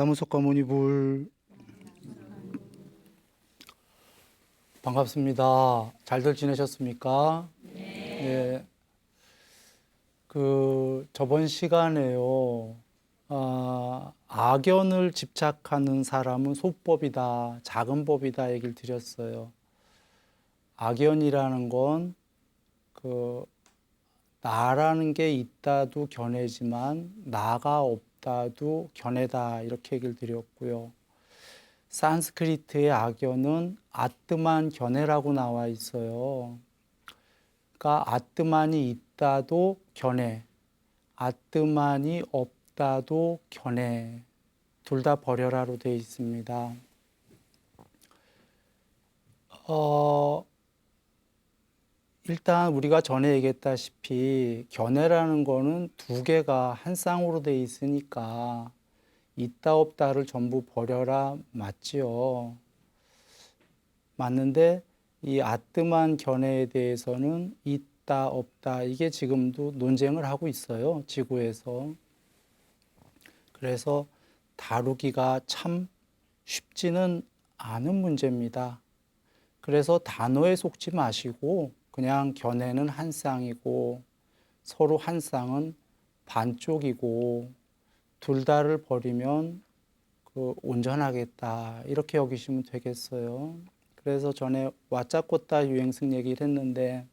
사무석가 모니불 반갑습니다. 잘들 지내셨습니까? 네. 저번 시간에요. 악연을 집착하는 사람은 소법이다, 작은 법이다 얘기를 드렸어요. 악연이라는 건 나라는 게 있다도 견해지만 나가 없다도 견해다 이렇게 얘기를 드렸고요. 산스크리트의 악연은 아뜨만 견해라고 나와 있어요. 그러니까 아뜨만이 있다도 견해, 아뜨만이 없다도 견해, 둘 다 버려라로 되어 있습니다. 일단 우리가 전에 얘기했다시피 견해라는 거는 두 개가 한 쌍으로 되어 있으니까 있다 없다를 전부 버려라 맞지요. 맞는데 이 아뜨만 견해에 대해서는 있다 없다 이게 지금도 논쟁을 하고 있어요, 지구에서. 그래서 다루기가 참 쉽지는 않은 문제입니다. 그래서 단어에 속지 마시고 그냥 견해는 한 쌍이고 서로 한 쌍은 반쪽이고 둘 다를 버리면 온전하겠다 이렇게 여기시면 되겠어요. 그래서 전에 와짜꼬따 유행승 얘기를 했는데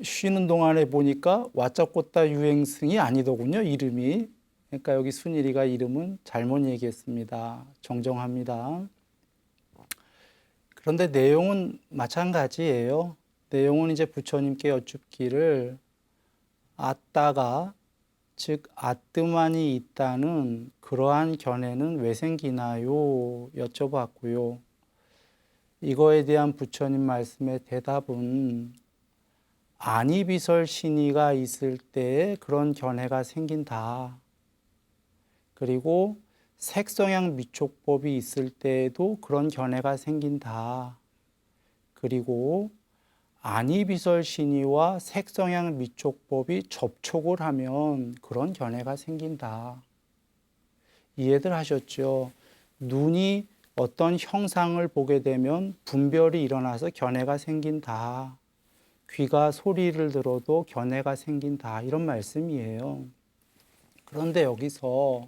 쉬는 동안에 보니까 와짜꼬따 유행승이 아니더군요, 이름이. 그러니까 여기 순일이가 이름은 잘못 얘기했습니다. 정정합니다. 그런데 내용은 마찬가지예요. 내용은 이제 부처님께 여쭙기를 아따가 즉 아뜨만이 있다는 그러한 견해는 왜 생기나요? 여쭤봤고요. 이거에 대한 부처님 말씀의 대답은 아니비설 신의가 있을 때에 그런 견해가 생긴다. 그리고 색성향 미촉법이 있을 때에도 그런 견해가 생긴다. 그리고 아니비설 신의와 색성향 미촉법이 접촉을 하면 그런 견해가 생긴다. 이해들 하셨죠? 눈이 어떤 형상을 보게 되면 분별이 일어나서 견해가 생긴다. 귀가 소리를 들어도 견해가 생긴다. 이런 말씀이에요. 그런데 여기서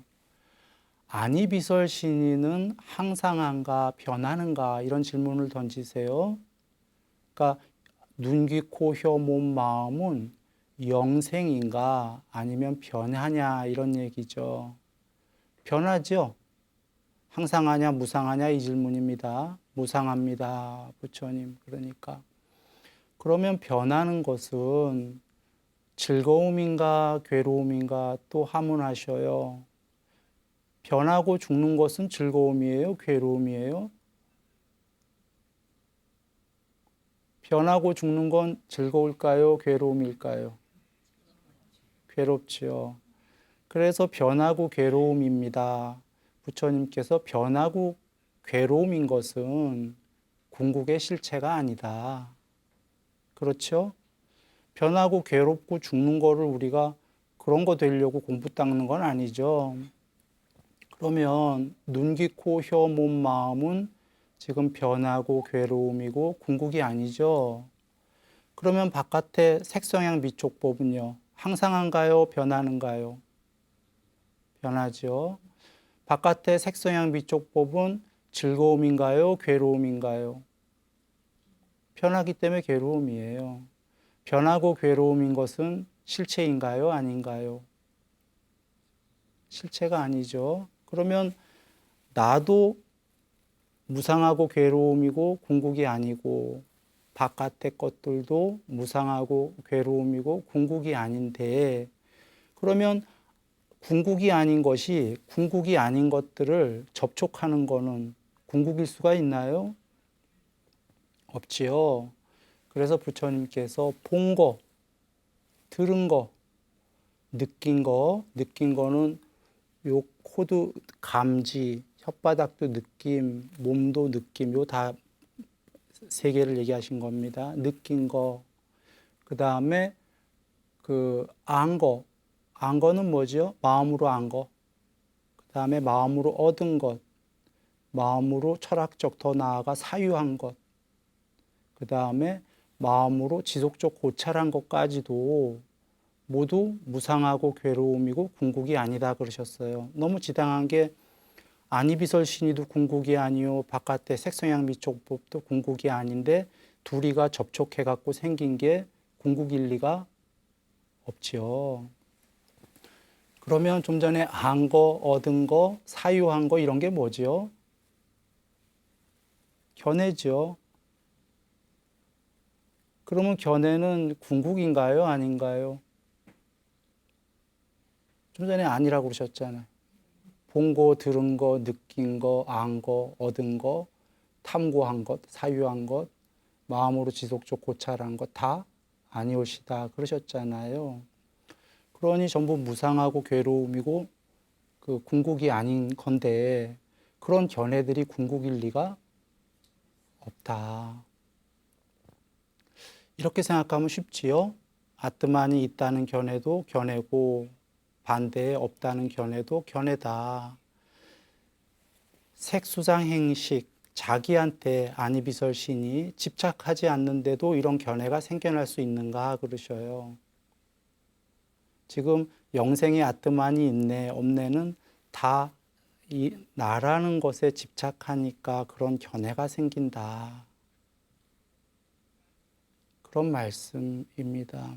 아니비설 신의는 항상한가 변하는가 이런 질문을 던지세요. 그러니까 눈, 귀, 코, 혀, 몸, 마음은 영생인가 아니면 변하냐 이런 얘기죠. 변하죠. 항상하냐 무상하냐 이 질문입니다. 무상합니다. 부처님. 그러니까 그러면 변하는 것은 즐거움인가 괴로움인가 또 하문하셔요. 변하고 죽는 것은 즐거움이에요? 괴로움이에요? 변하고 죽는 건 즐거울까요? 괴로움일까요? 괴롭지요. 그래서 변하고 괴로움입니다. 부처님께서 변하고 괴로움인 것은 궁극의 실체가 아니다. 그렇죠? 변하고 괴롭고 죽는 거를 우리가 그런 거 되려고 공부 닦는 건 아니죠. 그러면 눈, 귀, 코, 혀, 몸, 마음은 지금 변하고 괴로움이고 궁극이 아니죠. 그러면 바깥의 색성향 미촉법은요. 항상한가요? 변하는가요? 변하죠. 바깥의 색성향 미촉법은 즐거움인가요? 괴로움인가요? 변하기 때문에 괴로움이에요. 변하고 괴로움인 것은 실체인가요? 아닌가요? 실체가 아니죠. 그러면 나도 무상하고 괴로움이고 궁극이 아니고 바깥의 것들도 무상하고 괴로움이고 궁극이 아닌데 그러면 궁극이 아닌 것이 궁극이 아닌 것들을 접촉하는 거는 궁극일 수가 있나요? 없지요. 그래서 부처님께서 본 거, 들은 거, 느낀 거는 요 코도 감지, 혓바닥도 느낌, 몸도 느낌, 요 다 세 개를 얘기하신 겁니다. 느낀 거, 그 다음에 안 거, 안 거는 뭐죠? 마음으로 안 거. 그 다음에 마음으로 얻은 것. 마음으로 철학적 더 나아가 사유한 것. 그 다음에 마음으로 지속적 고찰한 것까지도 모두 무상하고 괴로움이고 궁극이 아니다 그러셨어요. 너무 지당한 게 안이비설신이도 궁극이 아니요 바깥의 색성향 미촉법도 궁극이 아닌데 둘이가 접촉해 갖고 생긴 게 궁극일 리가 없지요. 그러면 좀 전에 안 거, 얻은 거, 사유한 거 이런 게 뭐지요? 견해죠. 그러면 견해는 궁극인가요? 아닌가요? 좀 전에 아니라고 그러셨잖아요. 본 거, 들은 거, 느낀 거, 안 거, 얻은 거, 탐구한 것, 사유한 것, 마음으로 지속적 고찰한 것 다 아니오시다 그러셨잖아요. 그러니 전부 무상하고 괴로움이고 그 궁극이 아닌 건데 그런 견해들이 궁극일 리가 없다. 이렇게 생각하면 쉽지요. 아트만이 있다는 견해도 견해고 반대에 없다는 견해도 견해다. 색수상행식 자기한테 안이비설신이 집착하지 않는데도 이런 견해가 생겨날 수 있는가 그러셔요. 지금 영생의 아트만이 있네 없네는 다 이 나라는 것에 집착하니까 그런 견해가 생긴다. 그런 말씀입니다.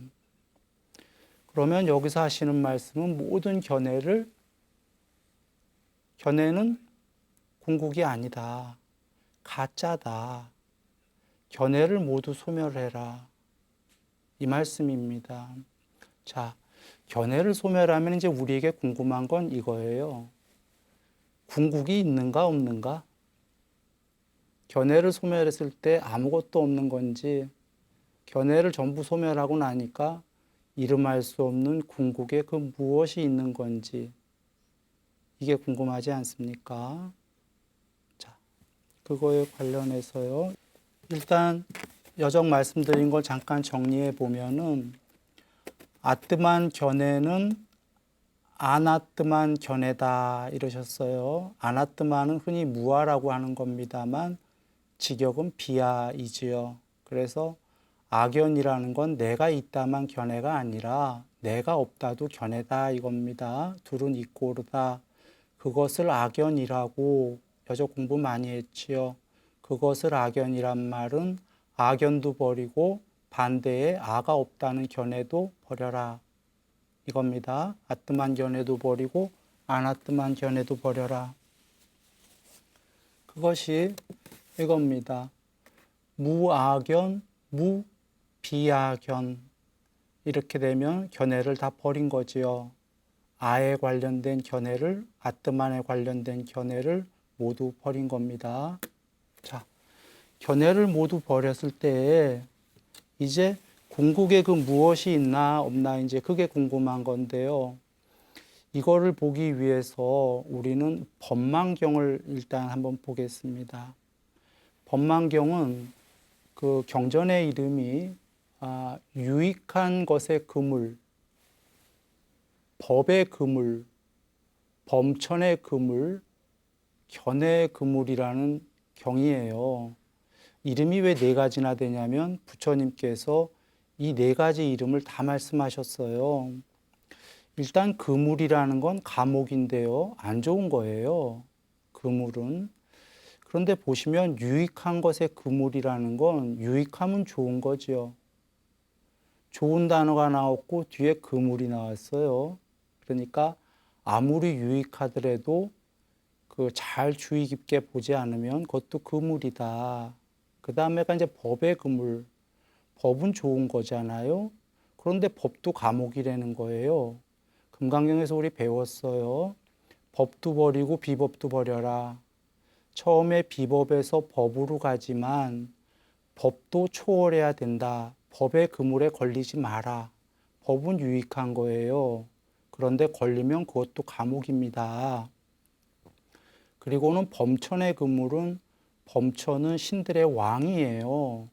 그러면 여기서 하시는 말씀은 모든 견해는 궁극이 아니다. 가짜다. 견해를 모두 소멸해라. 이 말씀입니다. 자, 견해를 소멸하면 이제 우리에게 궁금한 건 이거예요. 궁극이 있는가 없는가? 견해를 소멸했을 때 아무것도 없는 건지, 견해를 전부 소멸하고 나니까 이름할 수 없는 궁극에 그 무엇이 있는 건지, 이게 궁금하지 않습니까? 자, 그거에 관련해서요. 일단 여정 말씀드린 걸 잠깐 정리해 보면은 아뜨만 견해는 아나뜨만 견해다 이러셨어요. 아나뜨만은 흔히 무아라고 하는 겁니다만 직역은 비아이지요. 그래서 악연이라는 건 내가 있다만 견해가 아니라 내가 없다도 견해다 이겁니다. 둘은 있고 오르다. 그것을 악연이라고 여저 공부 많이 했지요. 그것을 악연이란 말은 악연도 버리고 반대에 아가 없다는 견해도 버려라 이겁니다. 아뜨만 견해도 버리고 아나뜨만 견해도 버려라. 그것이 이겁니다. 무악연, 무비악연 이렇게 되면 견해를 다 버린 거지요. 아에 관련된 견해를 아뜨만에 관련된 견해를 모두 버린 겁니다. 자, 견해를 모두 버렸을 때 이제 궁극에 그 무엇이 있나 없나 이제 그게 궁금한 건데요. 이거를 보기 위해서 우리는 법망경을 일단 한번 보겠습니다. 법망경은 그 경전의 이름이 유익한 것의 그물, 법의 그물, 범천의 그물, 견해의 그물이라는 경이에요. 이름이 왜 네 가지나 되냐면 부처님께서 이 네 가지 이름을 다 말씀하셨어요. 일단 그물이라는 건 감옥인데요. 안 좋은 거예요. 그물은. 그런데 보시면 유익한 것의 그물이라는 건 유익하면 좋은 거죠. 좋은 단어가 나왔고 뒤에 그물이 나왔어요. 그러니까 아무리 유익하더라도 그 잘 주의 깊게 보지 않으면 그것도 그물이다. 그 다음에가 이제 법의 그물. 법은 좋은 거잖아요. 그런데 법도 감옥이라는 거예요. 금강경에서 우리 배웠어요. 법도 버리고 비법도 버려라. 처음에 비법에서 법으로 가지만 법도 초월해야 된다. 법의 그물에 걸리지 마라. 법은 유익한 거예요. 그런데 걸리면 그것도 감옥입니다. 그리고는 범천의 그물은 범천은 신들의 왕이에요.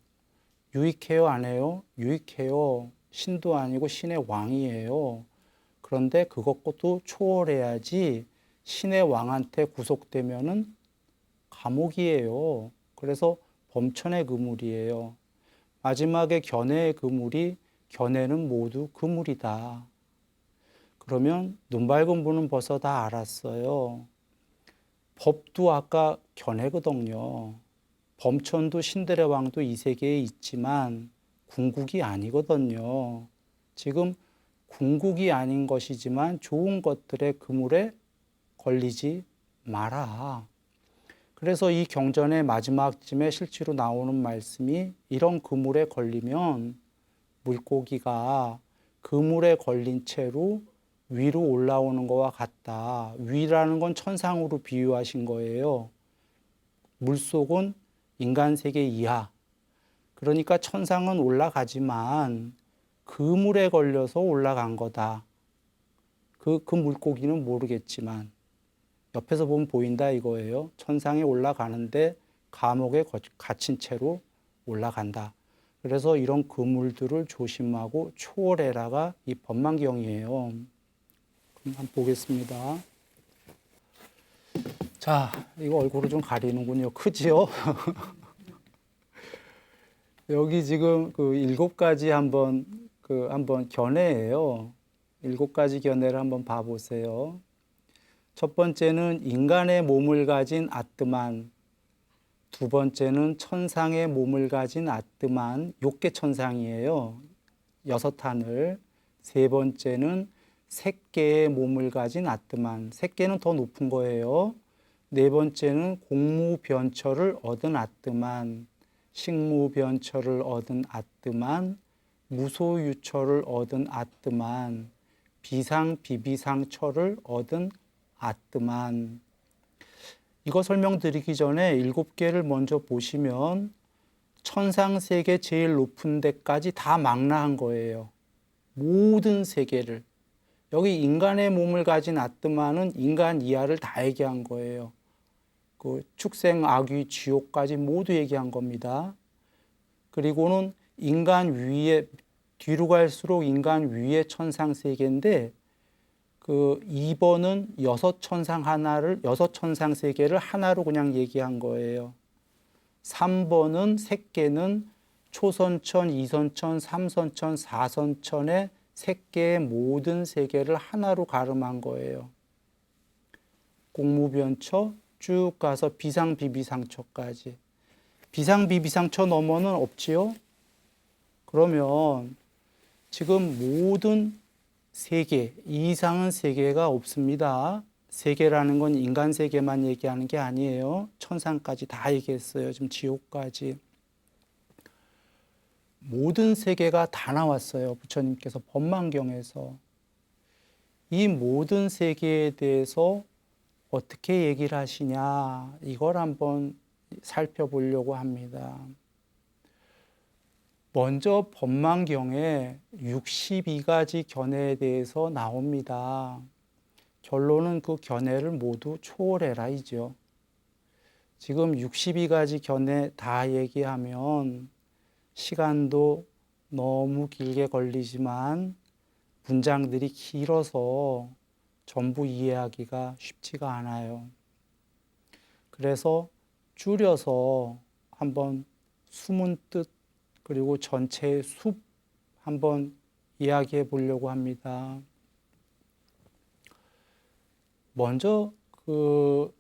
유익해요, 안 해요? 유익해요. 신도 아니고 신의 왕이에요. 그런데 그것도 초월해야지 신의 왕한테 구속되면은 감옥이에요. 그래서 범천의 그물이에요. 마지막에 견해의 그물이 견해는 모두 그물이다. 그러면 눈 밝은 분은 벌써 다 알았어요. 법도 아까 견해거든요. 범천도 신들의 왕도 이 세계에 있지만 궁극이 아니거든요. 지금 궁극이 아닌 것이지만 좋은 것들의 그물에 걸리지 마라. 그래서 이 경전의 마지막쯤에 실제로 나오는 말씀이 이런 그물에 걸리면 물고기가 그물에 걸린 채로 위로 올라오는 것과 같다. 위라는 건 천상으로 비유하신 거예요. 물속은 인간 세계 이하. 그러니까 천상은 올라가지만 그물에 걸려서 올라간 거다. 그 물고기는 모르겠지만 옆에서 보면 보인다 이거예요. 천상에 올라가는데 감옥에 갇힌 채로 올라간다. 그래서 이런 그물들을 조심하고 초월해라가 이 법망경이에요. 그럼 한번 보겠습니다. 자, 이거 얼굴을 좀 가리는군요. 크지요? 여기 지금 그 7가지 한번 견해예요. 7가지 견해를 한번 봐보세요. 첫 번째는 인간의 몸을 가진 아뜨만, 두 번째는 천상의 몸을 가진 아뜨만, 6개 천상이에요. 6하늘. 세 번째는 색계의 몸을 가진 아뜨만, 색계는 더 높은 거예요. 네 번째는 공무변처를 얻은 아뜨만, 식무변처를 얻은 아뜨만, 무소유처를 얻은 아뜨만, 비상비비상처를 얻은 아뜨만. 이거 설명드리기 전에 7개를 먼저 보시면 천상세계 제일 높은 데까지 다 망라한 거예요. 모든 세계를. 여기 인간의 몸을 가진 아뜨만은 인간 이하를 다 얘기한 거예요. 그 축생, 악귀, 지옥까지 모두 얘기한 겁니다. 그리고는 인간 위에, 뒤로 갈수록 인간 위의 천상 세계인데 그 2번은 6천상 세계를 하나로 그냥 얘기한 거예요. 3번은 색계는 초선천, 이선천, 삼선천, 사선천의 색계의 모든 세계를 하나로 가름한 거예요. 공무변처 쭉 가서 비상비비상처까지. 비상비비상처 넘어는 없지요? 그러면 지금 모든 세계, 이상은 세계가 없습니다. 세계라는 건 인간 세계만 얘기하는 게 아니에요. 천상까지 다 얘기했어요. 지금 지옥까지. 모든 세계가 다 나왔어요. 부처님께서 법망경에서. 이 모든 세계에 대해서 어떻게 얘기를 하시냐, 이걸 한번 살펴보려고 합니다. 먼저 법망경에 62가지 견해에 대해서 나옵니다. 결론은 그 견해를 모두 초월해라이죠. 지금 62가지 견해 다 얘기하면 시간도 너무 길게 걸리지만 문장들이 길어서 전부 이해하기가 쉽지가 않아요. 그래서 줄여서 한번 숨은 뜻 그리고 전체의 숲 한번 이야기해 보려고 합니다. 먼저 그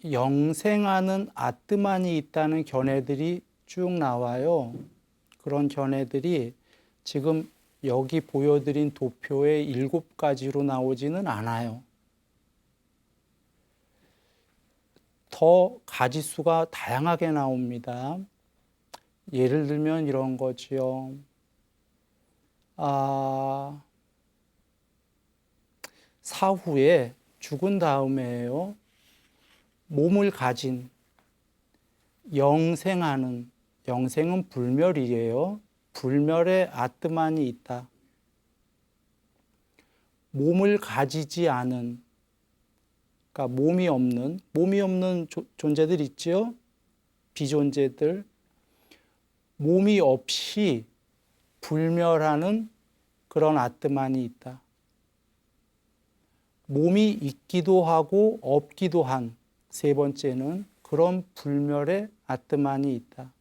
영생하는 아뜨만이 있다는 견해들이 쭉 나와요. 그런 견해들이 지금 여기 보여드린 도표의 7가지로 나오지는 않아요. 더 가지수가 다양하게 나옵니다. 예를 들면 이런 거지요. 사후에 죽은 다음에요. 몸을 가진 영생하는, 영생은 불멸이에요. 불멸의 아뜨만이 있다. 몸을 가지지 않은, 그러니까 몸이 없는 존재들 있죠? 비존재들. 몸이 없이 불멸하는 그런 아뜨만이 있다. 몸이 있기도 하고 없기도 한 세 번째는 그런 불멸의 아트만이 있다.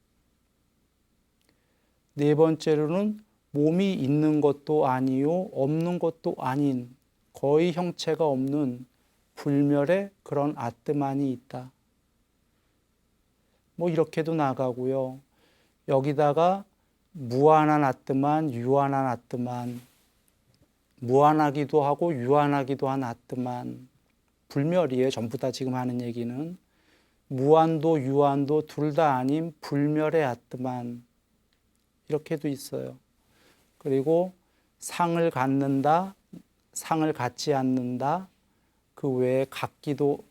네 번째로는 몸이 있는 것도 아니요 없는 것도 아닌 거의 형체가 없는 불멸의 그런 아트만이 있다. 뭐 이렇게도 나가고요. 여기다가 무한한 아트만, 유한한 아트만, 무한하기도 하고 유한하기도 한 아트만, 불멸이에요. 전부 다 지금 하는 얘기는. 무한도 유한도 둘 다 아닌 불멸의 아트만, 이렇게도 있어요. 그리고 상을 갖는다, 상을 갖지 않는다, 그 외에 같지도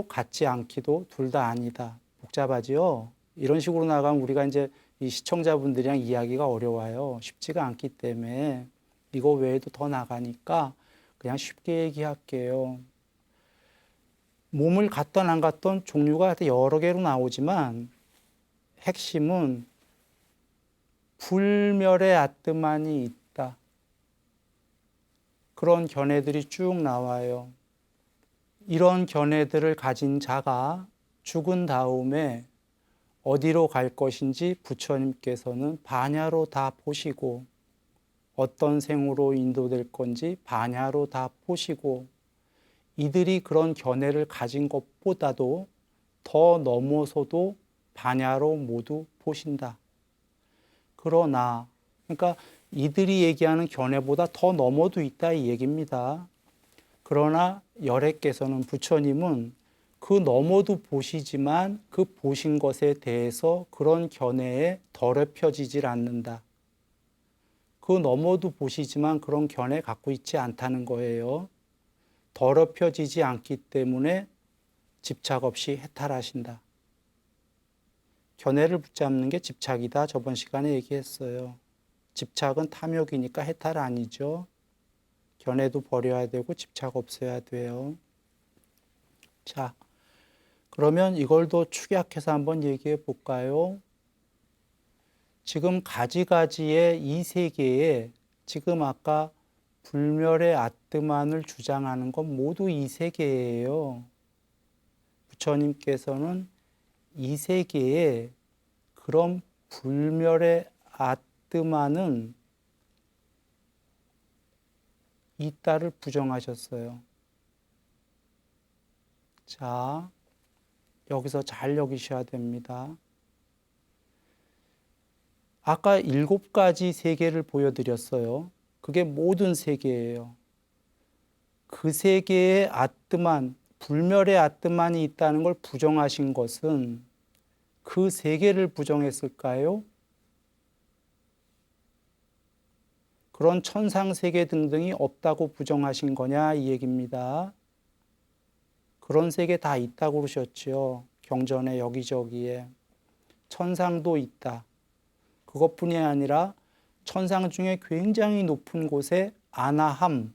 같지 않기도 둘 다 아니다. 복잡하지요? 이런 식으로 나가면 우리가 이제 이 시청자분들이랑 이야기가 어려워요. 쉽지가 않기 때문에 이거 외에도 더 나가니까 그냥 쉽게 얘기할게요. 몸을 갖던 안 갖던 종류가 여러 개로 나오지만 핵심은 불멸의 아트만이 있다. 그런 견해들이 쭉 나와요. 이런 견해들을 가진 자가 죽은 다음에 어디로 갈 것인지 부처님께서는 반야로 다 보시고 어떤 생으로 인도될 건지 반야로 다 보시고 이들이 그런 견해를 가진 것보다도 더 넘어서도 반야로 모두 보신다. 그러나 그러니까 이들이 얘기하는 견해보다 더 넘어도 있다 이 얘기입니다. 그러나 열애께서는 부처님은 그 넘어도 보시지만 그 보신 것에 대해서 그런 견해에 더럽혀지질 않는다. 그 넘어도 보시지만 그런 견해 갖고 있지 않다는 거예요. 더럽혀지지 않기 때문에 집착 없이 해탈하신다. 견해를 붙잡는 게 집착이다. 저번 시간에 얘기했어요. 집착은 탐욕이니까 해탈 아니죠. 견해도 버려야 되고 집착 없어야 돼요. 자, 그러면 이걸 더 축약해서 한번 얘기해 볼까요? 지금 가지가지의 이 세계에 지금 아까 불멸의 아트만을 주장하는 건 모두 이 세계예요. 부처님께서는 이 세계에 그런 불멸의 아트만은 있다를 부정하셨어요. 자, 여기서 잘 여기셔야 됩니다. 아까 7가지 세계를 보여드렸어요. 그게 모든 세계예요. 그 세계에 아트만, 불멸의 아트만이 있다는 걸 부정하신 것은 그 세계를 부정했을까요? 그런 천상세계 등등이 없다고 부정하신 거냐 이 얘기입니다. 그런 세계 다 있다고 그러셨죠. 경전에 여기저기에. 천상도 있다. 그것뿐이 아니라 천상 중에 굉장히 높은 곳에 아나함,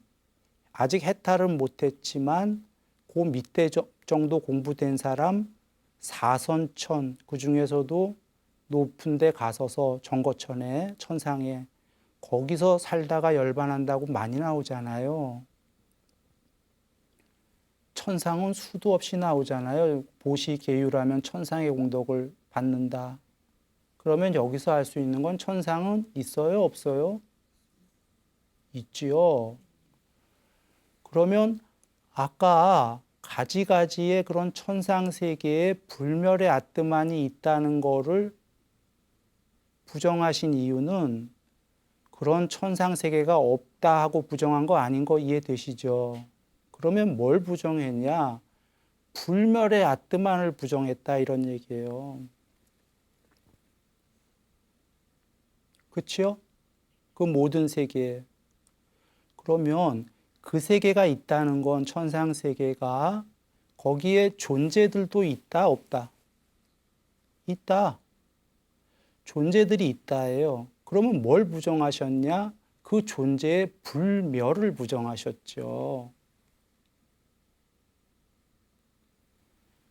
아직 해탈은 못했지만 그 밑에 정도 공부된 사람 사선천, 그 중에서도 높은 데 가서서 정거천에 천상에 거기서 살다가 열반한다고 많이 나오잖아요. 천상은 수도 없이 나오잖아요. 보시계유라면 천상의 공덕을 받는다. 그러면 여기서 알 수 있는 건 천상은 있어요, 없어요? 있지요. 그러면 아까 가지가지의 그런 천상 세계에 불멸의 아트만이 있다는 거를 부정하신 이유는 그런 천상 세계가 없다 하고 부정한 거 아닌 거 이해되시죠? 그러면 뭘 부정했냐? 불멸의 아트만을 부정했다 이런 얘기예요. 그렇죠? 그 모든 세계에. 그러면 그 세계가 있다는 건 천상 세계가 거기에 존재들도 있다 없다? 있다. 존재들이 있다예요. 그러면 뭘 부정하셨냐? 그 존재의 불멸을 부정하셨죠.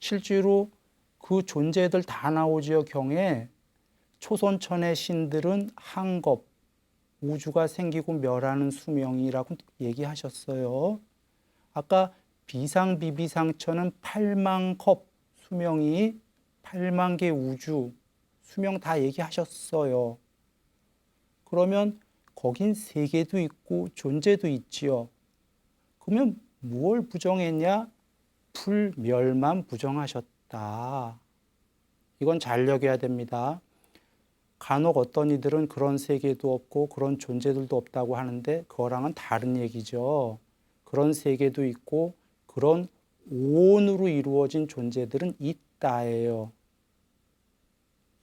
실제로 그 존재들 다 나오지요, 경에. 초선천의 신들은 한겁, 우주가 생기고 멸하는 수명이라고 얘기하셨어요. 아까 비상, 비비상천은 8만 컵 수명이 8만 개 우주 수명 다 얘기하셨어요. 그러면 거긴 세계도 있고 존재도 있지요. 그러면 뭘 부정했냐? 불멸만 부정하셨다. 이건 잘 여겨야 됩니다. 간혹 어떤 이들은 그런 세계도 없고 그런 존재들도 없다고 하는데 그거랑은 다른 얘기죠. 그런 세계도 있고 그런 오온으로 이루어진 존재들은 있다예요.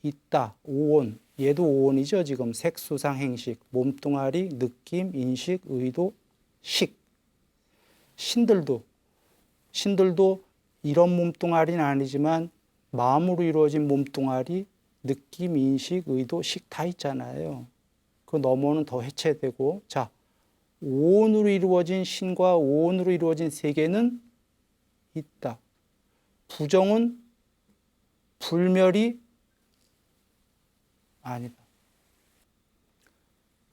있다, 오온. 얘도 오온이죠. 지금 색수상 행식, 몸뚱아리, 느낌, 인식, 의도, 식. 신들도 이런 몸뚱아리는 아니지만 마음으로 이루어진 몸뚱아리, 느낌, 인식, 의도, 식 다 있잖아요. 그 너머는 더 해체되고, 자, 오온으로 이루어진 신과 오온으로 이루어진 세계는 있다. 부정은 불멸이 아니다.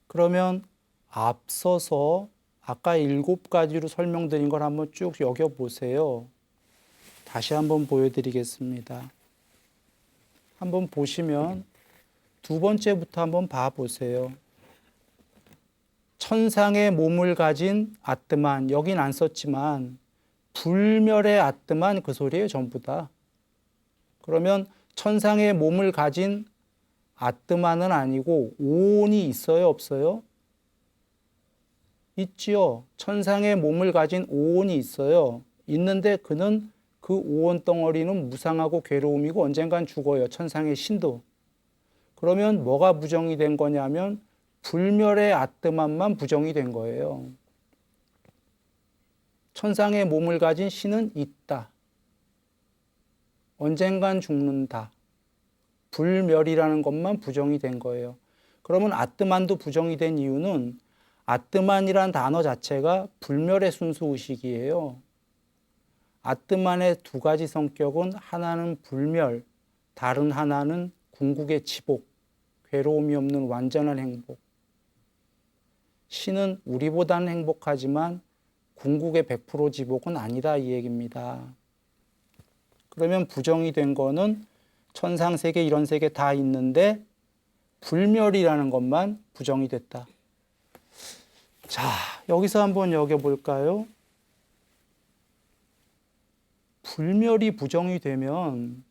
그러면 앞서서 아까 7가지로 설명드린 걸 한번 쭉 여겨보세요. 다시 한번 보여드리겠습니다. 한번 보시면 두 번째부터 한번 봐보세요. 천상의 몸을 가진 아뜨만, 여긴 안 썼지만 불멸의 아뜨만 그 소리예요, 전부 다. 그러면 천상의 몸을 가진 아뜨만은 아니고 오온이 있어요, 없어요? 있지요. 천상의 몸을 가진 오온이 있어요. 있는데 그는 그 오온 덩어리는 무상하고 괴로움이고 언젠간 죽어요. 천상의 신도. 그러면 뭐가 부정이 된 거냐면 불멸의 아뜨만만 부정이 된 거예요. 천상의 몸을 가진 신은 있다. 언젠간 죽는다. 불멸이라는 것만 부정이 된 거예요. 그러면 아뜨만도 부정이 된 이유는 아뜨만이란 단어 자체가 불멸의 순수의식이에요. 아뜨만의 두 가지 성격은 하나는 불멸, 다른 하나는 궁극의 지복, 괴로움이 없는 완전한 행복. 신은 우리보다는 행복하지만 궁극의 100% 지복은 아니다 이 얘기입니다. 그러면 부정이 된 거는 천상세계 이런 세계 다 있는데 불멸이라는 것만 부정이 됐다. 자, 여기서 한번 여겨볼까요? 불멸이 부정이 되면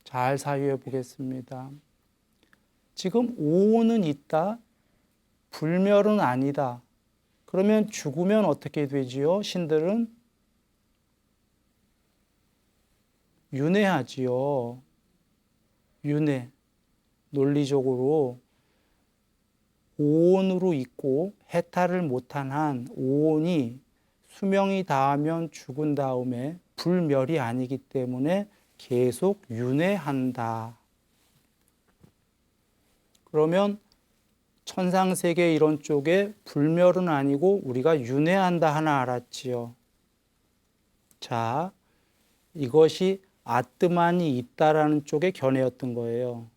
잘 사유해 보겠습니다. 지금 오온은 있다, 불멸은 아니다. 그러면 죽으면 어떻게 되지요? 신들은 윤회하지요. 윤회. 논리적으로 오온으로 있고 해탈을 못한 한 오온이 수명이 다하면 죽은 다음에 불멸이 아니기 때문에 계속 윤회한다. 그러면 천상세계 이런 쪽에 불멸은 아니고 우리가 윤회한다 하나 알았지요. 자, 이것이 아뜨만이 있다라는 쪽의 견해였던 거예요.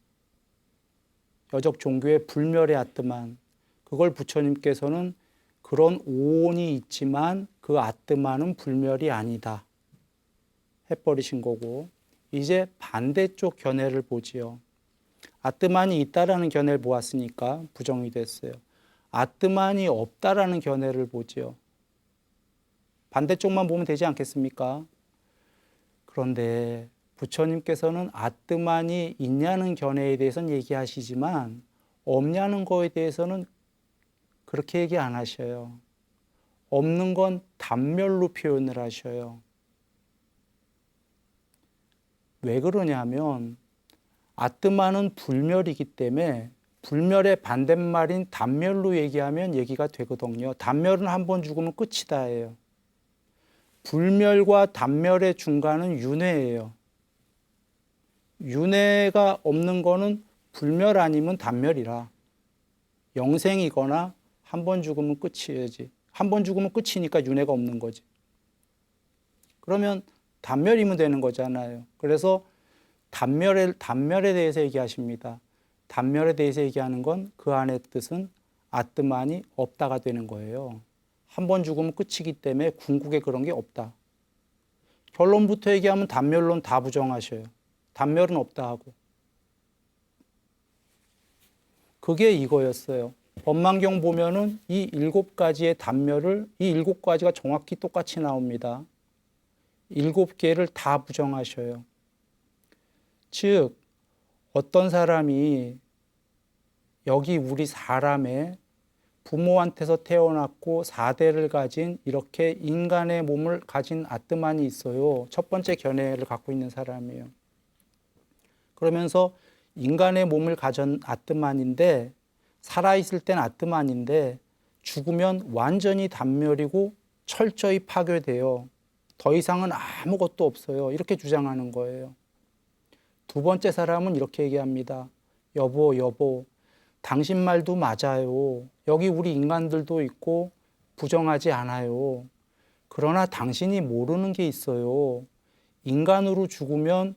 여적 종교의 불멸의 아뜨만. 그걸 부처님께서는 그런 오온이 있지만 그 아뜨만은 불멸이 아니다 해버리신 거고, 이제 반대쪽 견해를 보지요. 아뜨만이 있다라는 견해를 보았으니까 부정이 됐어요. 아뜨만이 없다라는 견해를 보지요. 반대쪽만 보면 되지 않겠습니까? 그런데 부처님께서는 아뜨만이 있냐는 견해에 대해서는 얘기하시지만 없냐는 거에 대해서는 그렇게 얘기 안 하셔요. 없는 건 단멸로 표현을 하셔요. 왜 그러냐면 아뜨만은 불멸이기 때문에 불멸의 반대말인 단멸로 얘기하면 얘기가 되거든요. 단멸은 한 번 죽으면 끝이다예요. 불멸과 단멸의 중간은 윤회예요. 윤회가 없는 거는 불멸 아니면 단멸이라. 영생이거나 한 번 죽으면 끝이야지. 한 번 죽으면 끝이니까 윤회가 없는 거지. 그러면 단멸이면 되는 거잖아요. 그래서 단멸에 대해서 얘기하십니다. 단멸에 대해서 얘기하는 건 그 안의 뜻은 아뜨만이 없다가 되는 거예요. 한 번 죽으면 끝이기 때문에 궁극에 그런 게 없다. 결론부터 얘기하면 단멸론 다 부정하셔요. 단멸은 없다 하고. 그게 이거였어요. 법망경 보면은 이 7가지의 단멸을, 이 7가지가 정확히 똑같이 나옵니다. 7개를 다 부정하셔요. 즉, 어떤 사람이 여기 우리 사람의 부모한테서 태어났고 4대를 가진 이렇게 인간의 몸을 가진 아뜨만이 있어요. 첫 번째 견해를 갖고 있는 사람이에요. 그러면서 인간의 몸을 가진 아뜨만인데, 살아있을 땐 아뜨만인데 죽으면 완전히 단멸이고 철저히 파괴돼요. 더 이상은 아무것도 없어요. 이렇게 주장하는 거예요. 두 번째 사람은 이렇게 얘기합니다. 여보, 당신 말도 맞아요. 여기 우리 인간들도 있고 부정하지 않아요. 그러나 당신이 모르는 게 있어요. 인간으로 죽으면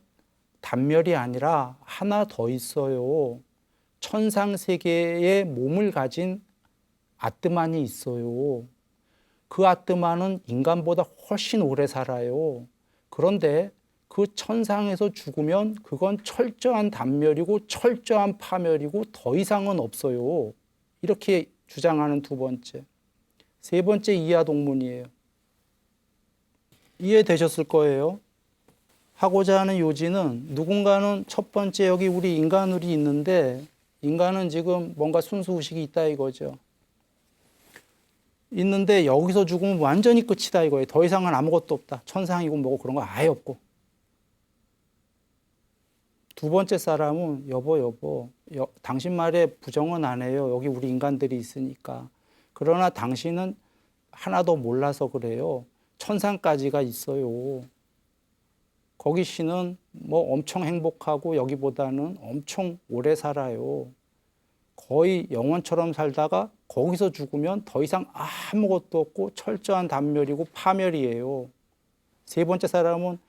단멸이 아니라 하나 더 있어요. 천상세계의 몸을 가진 아뜨만이 있어요. 그 아뜨만은 인간보다 훨씬 오래 살아요. 그런데 그 천상에서 죽으면 그건 철저한 단멸이고 철저한 파멸이고 더 이상은 없어요. 이렇게 주장하는 두 번째. 세 번째 이하동문이에요. 이해되셨을 거예요. 하고자 하는 요지는 누군가는 첫 번째 여기 우리 인간을이 있는데 인간은 지금 뭔가 순수의식이 있다 이거죠. 있는데 여기서 죽으면 완전히 끝이다 이거예요. 더 이상은 아무것도 없다. 천상이고 뭐고 그런 거 아예 없고. 두 번째 사람은 여보, 당신 말에 부정은 안 해요. 여기 우리 인간들이 있으니까. 그러나 당신은 하나도 몰라서 그래요. 천상까지가 있어요. 거기 씨는 뭐 엄청 행복하고 여기보다는 엄청 오래 살아요. 거의 영원처럼 살다가 거기서 죽으면 더 이상 아무것도 없고 철저한 단멸이고 파멸이에요. 세 번째 사람은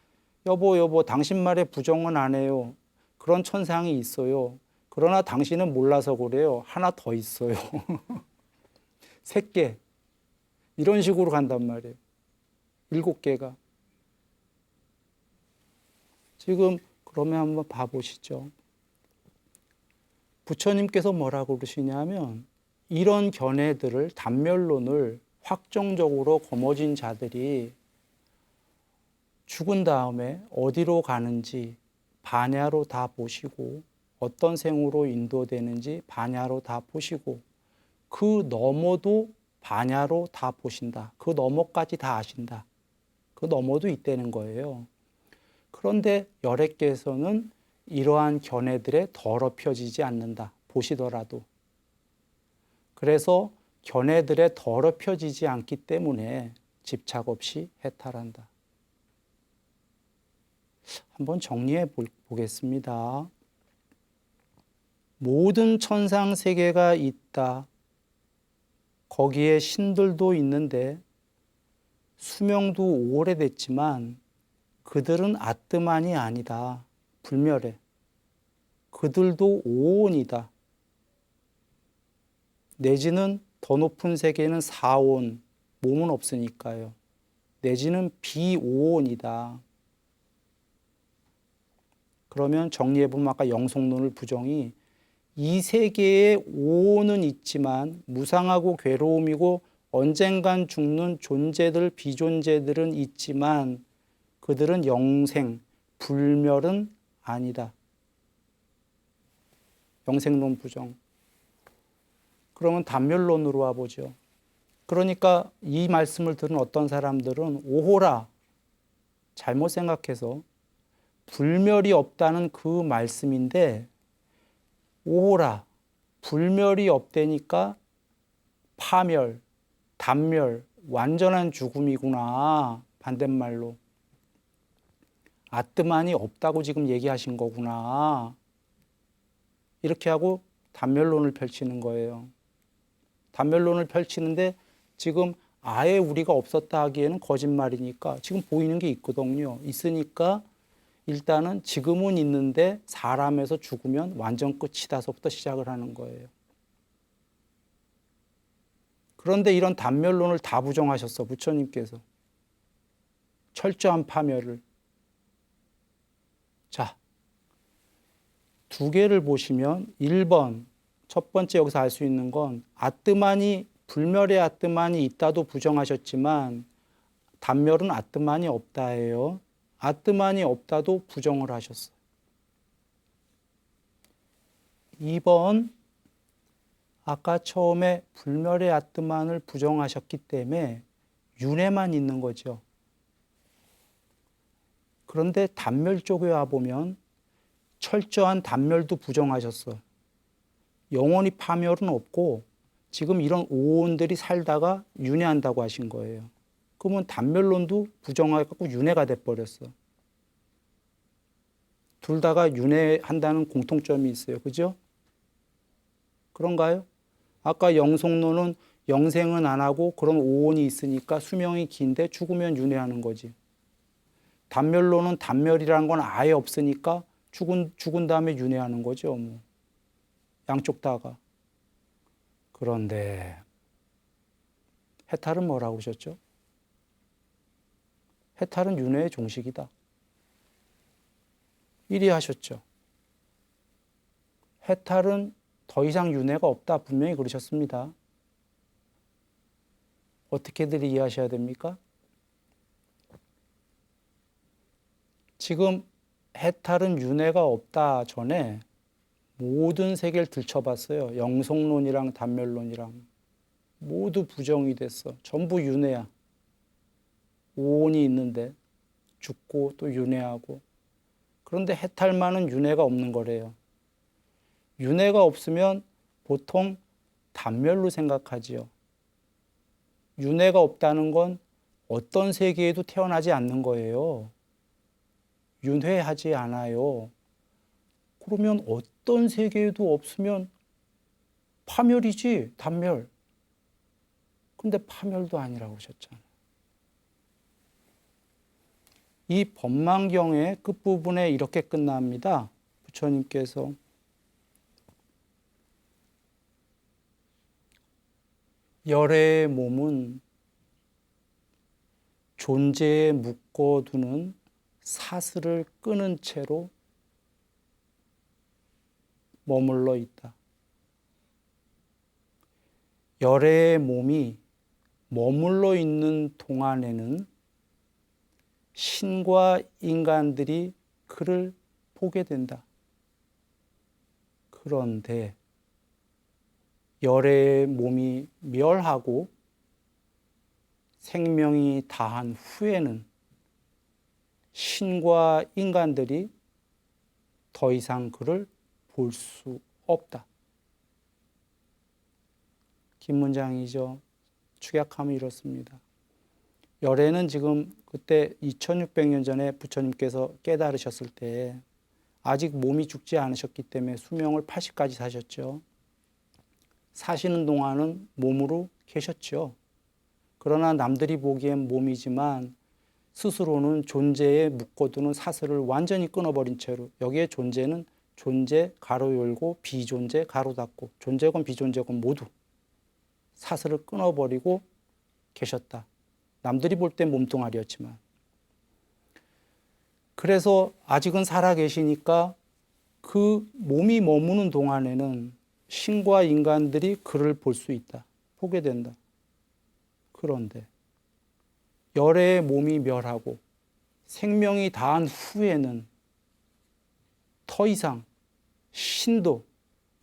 여보, 당신 말에 부정은 안 해요. 그런 천상이 있어요. 그러나 당신은 몰라서 그래요. 하나 더 있어요. 3개. 이런 식으로 간단 말이에요. 7개가. 지금 그러면 한번 봐보시죠. 부처님께서 뭐라고 그러시냐면 이런 견해들을 단멸론을 확정적으로 거머쥔 자들이 죽은 다음에 어디로 가는지 반야로 다 보시고 어떤 생으로 인도되는지 반야로 다 보시고 그 너머도 반야로 다 보신다. 그 너머까지 다 아신다. 그 너머도 있다는 거예요. 그런데 열애께서는 이러한 견해들에 더럽혀지지 않는다. 보시더라도. 그래서 견해들에 더럽혀지지 않기 때문에 집착 없이 해탈한다. 한번 정리해 보겠습니다. 모든 천상 세계가 있다. 거기에 신들도 있는데 수명도 오래됐지만 그들은 아뜨만이 아니다. 불멸해. 그들도 오온이다. 내지는 더 높은 세계는 사온, 몸은 없으니까요. 내지는 비오온이다. 그러면 정리해보면 아까 영속론을 부정이 이 세계에 오온은 있지만 무상하고 괴로움이고 언젠간 죽는 존재들, 비존재들은 있지만 그들은 영생, 불멸은 아니다. 영생론 부정. 그러면 단멸론으로 와보죠. 그러니까 이 말씀을 들은 어떤 사람들은 오호라, 잘못 생각해서 불멸이 없다는 그 말씀인데 오호라, 불멸이 없다니까 파멸, 단멸, 완전한 죽음이구나. 반대말로. 아뜨만이 없다고 지금 얘기하신 거구나. 이렇게 하고 단멸론을 펼치는 거예요. 단멸론을 펼치는데 지금 아예 우리가 없었다 하기에는 거짓말이니까 지금 보이는 게 있거든요. 있으니까 일단은 지금은 있는데 사람에서 죽으면 완전 끝이다서부터 시작을 하는 거예요. 그런데 이런 단멸론을 다 부정하셨어, 부처님께서. 철저한 파멸을. 자, 두 개를 보시면 1번, 첫 번째 여기서 알 수 있는 건 아뜨만이, 불멸의 아뜨만이 있다도 부정하셨지만 단멸은 아뜨만이 없다예요. 아뜨만이 없다도 부정을 하셨어요. 2번, 아까 처음에 불멸의 아뜨만을 부정하셨기 때문에 윤회만 있는 거죠. 그런데 단멸 쪽에 와보면 철저한 단멸도 부정하셨어. 영원히 파멸은 없고 지금 이런 오온들이 살다가 윤회한다고 하신 거예요. 그러면 단멸론도 부정해갖고 윤회가 돼버렸어. 둘 다가 윤회한다는 공통점이 있어요. 그죠? 그런가요? 아까 영속론은 영생은 안 하고 그런 오온이 있으니까 수명이 긴데 죽으면 윤회하는 거지. 단멸론은 단멸이라는 건 아예 없으니까 죽은 다음에 윤회하는 거죠. 뭐. 양쪽 다가. 그런데 해탈은 뭐라고 하셨죠? 해탈은 윤회의 종식이다. 이리 하셨죠. 해탈은 더 이상 윤회가 없다. 분명히 그러셨습니다. 어떻게들 이해하셔야 됩니까? 지금 해탈은 윤회가 없다 전에 모든 세계를 들춰봤어요. 영속론이랑 단멸론이랑 모두 부정이 됐어. 전부 윤회야. 오온이 있는데 죽고 또 윤회하고. 그런데 해탈만은 윤회가 없는 거래요. 윤회가 없으면 보통 단멸로 생각하지요. 윤회가 없다는 건 어떤 세계에도 태어나지 않는 거예요. 윤회하지 않아요. 그러면 어떤 세계에도 없으면 파멸이지, 단멸. 근데 파멸도 아니라고 하셨잖아요. 이 법망경의 끝부분에 이렇게 끝납니다. 부처님께서 열애의 몸은 존재에 묶어두는 사슬을 끄는 채로 머물러 있다. 열애의 몸이 머물러 있는 동안에는 신과 인간들이 그를 보게 된다. 그런데 열애의 몸이 멸하고 생명이 다한 후에는 신과 인간들이 더 이상 그를 볼 수 없다. 긴 문장이죠. 축약하면 이렇습니다. 열애는 지금 그때 2600년 전에 부처님께서 깨달으셨을 때 아직 몸이 죽지 않으셨기 때문에 수명을 80까지 사셨죠. 사시는 동안은 몸으로 계셨죠. 그러나 남들이 보기엔 몸이지만 스스로는 존재에 묶어두는 사슬을 완전히 끊어버린 채로, 여기에 존재는 존재 가로 열고 비존재 가로 닫고, 존재건 비존재건 모두 사슬을 끊어버리고 계셨다. 남들이 볼 땐 몸뚱아리였지만. 그래서 아직은 살아계시니까 그 몸이 머무는 동안에는 신과 인간들이 그를 볼 수 있다. 보게 된다. 그런데 열애의 몸이 멸하고 생명이 다한 후에는 더 이상 신도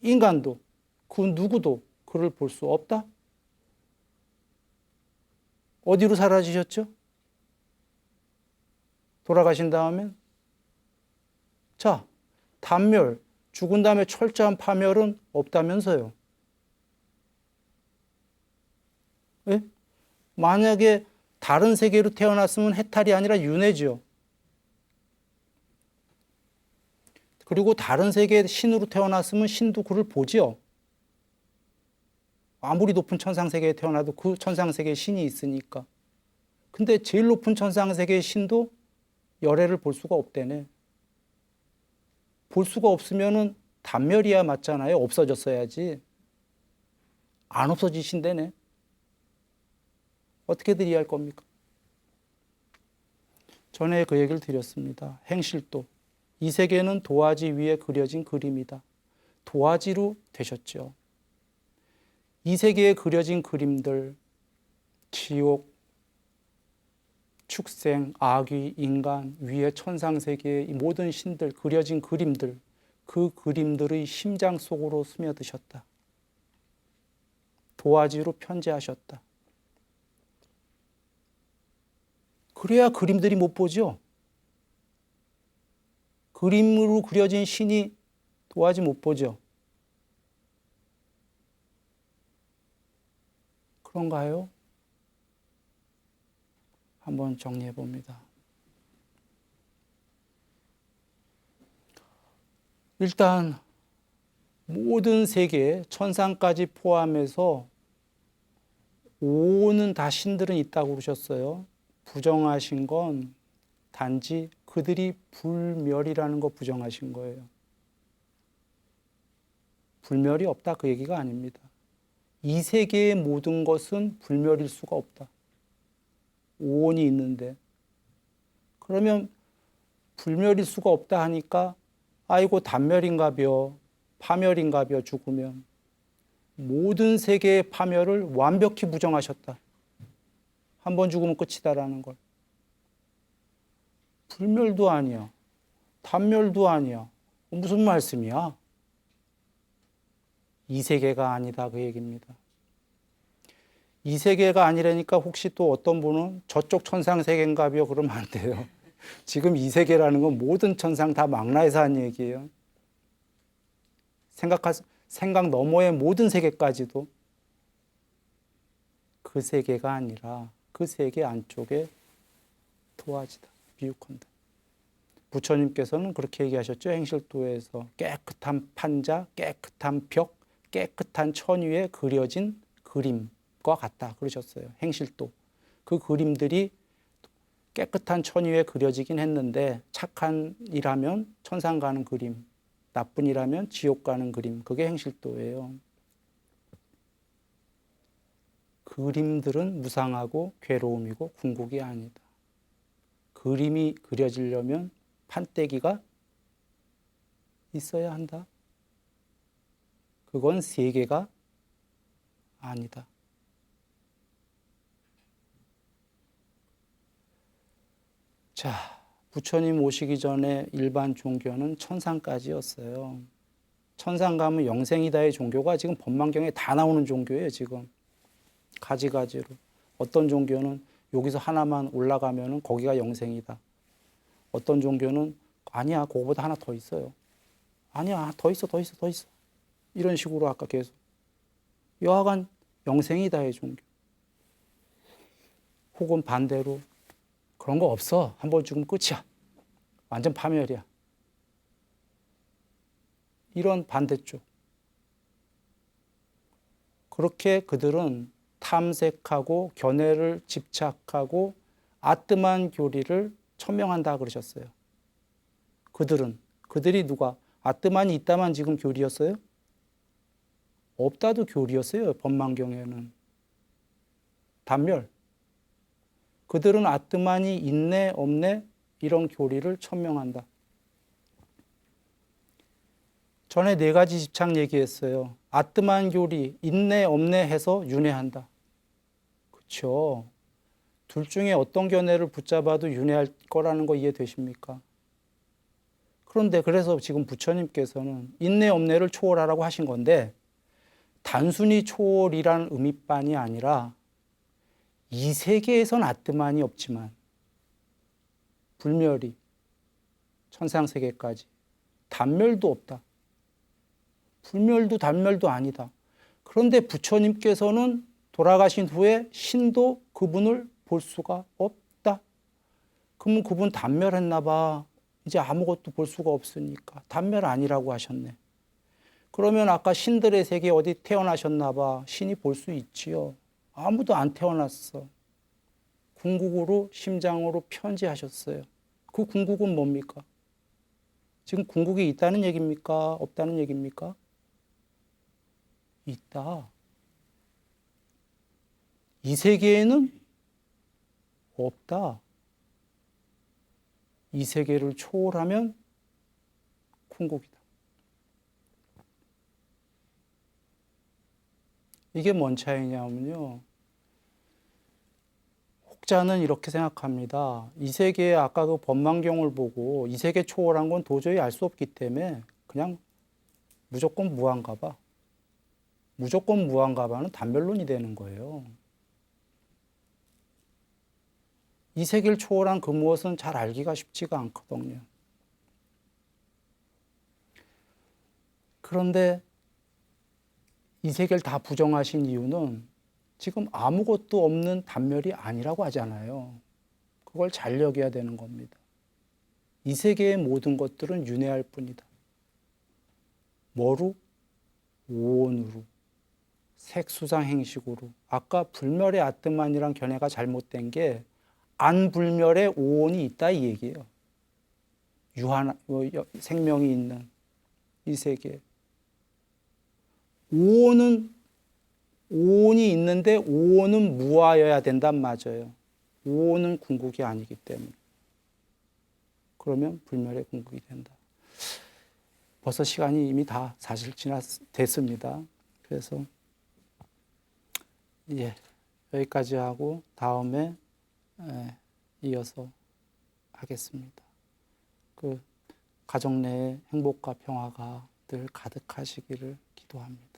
인간도 그 누구도 그를 볼 수 없다? 어디로 사라지셨죠? 돌아가신 다음엔? 자, 단멸, 죽은 다음에 철저한 파멸은 없다면서요. 예? 만약에 다른 세계로 태어났으면 해탈이 아니라 윤회죠. 그리고 다른 세계의 신으로 태어났으면 신도 그를 보지요. 아무리 높은 천상세계에 태어나도 그 천상세계에 신이 있으니까. 근데 제일 높은 천상세계의 신도 열애를 볼 수가 없대네. 볼 수가 없으면은 단멸이야 맞잖아요. 없어졌어야지. 안 없어지신대네. 어떻게들 이해할 겁니까? 전에 그 얘기를 드렸습니다. 행실도. 이 세계는 도화지 위에 그려진 그림이다. 도화지로 되셨죠. 이 세계에 그려진 그림들, 지옥, 축생, 악귀, 인간, 위에 천상세계의 이 모든 신들, 그려진 그림들, 그 그림들의 심장 속으로 스며드셨다. 도화지로 편지하셨다. 그래야 그림들이 못 보죠. 그림으로 그려진 신이 도화지 못 보죠. 그런가요? 한번 정리해 봅니다. 일단 모든 세계, 천상까지 포함해서 오는 다 신들은 있다고 그러셨어요. 부정하신 건 단지 그들이 불멸이라는 거 부정하신 거예요. 불멸이 없다 그 얘기가 아닙니다. 이 세계의 모든 것은 불멸일 수가 없다. 오온이 있는데 그러면 불멸일 수가 없다 하니까 아이고 단멸인가벼 파멸인가벼 죽으면 모든 세계의 파멸을 완벽히 부정하셨다. 한 번 죽으면 끝이다라는 걸. 불멸도 아니야. 단멸도 아니야. 무슨 말씀이야? 이 세계가 아니다 그 얘기입니다. 이 세계가 아니라니까 혹시 또 어떤 분은 저쪽 천상 세계인가벼 그러면 안 돼요. 지금 이 세계라는 건 모든 천상 다 망라해서 한 얘기예요. 생각 너머의 모든 세계까지도 그 세계가 아니라 그 세계 안쪽에 도화지다. 비유컨대. 부처님께서는 그렇게 얘기하셨죠. 행실도에서 깨끗한 판자, 깨끗한 벽, 깨끗한 천 위에 그려진 그림과 같다 그러셨어요. 행실도. 그 그림들이 깨끗한 천 위에 그려지긴 했는데 착한 일하면 천상 가는 그림, 나쁜 일하면 지옥 가는 그림, 그게 행실도예요. 그림들은 무상하고 괴로움이고 궁극이 아니다. 그림이 그려지려면 판때기가 있어야 한다. 그건 세계가 아니다. 자, 부처님 오시기 전에 일반 종교는 천상까지였어요. 천상 가면 영생이다의 종교가 지금 법망경에 다 나오는 종교예요, 지금. 가지가지로. 어떤 종교는 여기서 하나만 올라가면 거기가 영생이다. 어떤 종교는 아니야, 그거보다 하나 더 있어요. 아니야, 더 있어. 이런 식으로 아까 계속. 여하간 영생이다의 종교. 혹은 반대로 그런 거 없어. 한 번 죽으면 끝이야. 완전 파멸이야. 이런 반대쪽. 그렇게 그들은 탐색하고 견해를 집착하고 아뜨만 교리를 천명한다 그러셨어요. 그들이 누가? 아뜨만이 있다만 지금 교리였어요? 없다도 교리였어요. 법망경에는. 단멸. 그들은 아뜨만이 있네 없네 이런 교리를 천명한다. 전에 4가지 집착 얘기했어요. 아뜨만 교리 있네 없네 해서 윤회한다. 그렇죠. 둘 중에 어떤 견해를 붙잡아도 윤회할 거라는 거 이해되십니까? 그런데 그래서 지금 부처님께서는 있네 없네를 초월하라고 하신 건데 단순히 초월이라는 의미만이 아니라 이 세계에선 아뜨만이 없지만 불멸이 천상세계까지 단멸도 없다. 불멸도 단멸도 아니다. 그런데 부처님께서는 돌아가신 후에 신도 그분을 볼 수가 없다. 그러면 그분 단멸했나 봐. 이제 아무것도 볼 수가 없으니까 단멸 아니라고 하셨네. 그러면 아까 신들의 세계 어디 태어나셨나 봐. 신이 볼 수 있지요. 아무도 안 태어났어. 궁극으로 심장으로 편지하셨어요. 그 궁극은 뭡니까? 지금 궁극이 있다는 얘기입니까? 없다는 얘기입니까? 있다. 이 세계에는 없다. 이 세계를 초월하면 궁극이다. 이게 뭔 차이냐면요. 혹자는 이렇게 생각합니다. 이 세계에 아까 그 법망경을 보고 이 세계 초월한 건 도저히 알 수 없기 때문에 그냥 무조건 무한가 봐. 무조건 무한가 봐는 단별론이 되는 거예요. 이 세계를 초월한 그 무엇은 잘 알기가 쉽지가 않거든요. 그런데 이 세계를 다 부정하신 이유는 지금 아무것도 없는 단멸이 아니라고 하잖아요. 그걸 잘 여겨야 되는 겁니다. 이 세계의 모든 것들은 윤회할 뿐이다. 뭐로? 오온으로. 색수상 행식으로. 아까 불멸의 아뜨만이란 견해가 잘못된 게 안불멸의 오온이 있다 이 얘기예요. 생명이 있는 이 세계. 오온이 있는데 오온은 무하여야 된단 맞아요. 오온은 궁극이 아니기 때문에. 그러면 불멸의 궁극이 된다. 벌써 시간이 이미 다 사실 됐습니다. 그래서 여기까지 하고 다음에 이어서 하겠습니다. 그 가정 내에 행복과 평화가 늘 가득하시기를 기도합니다.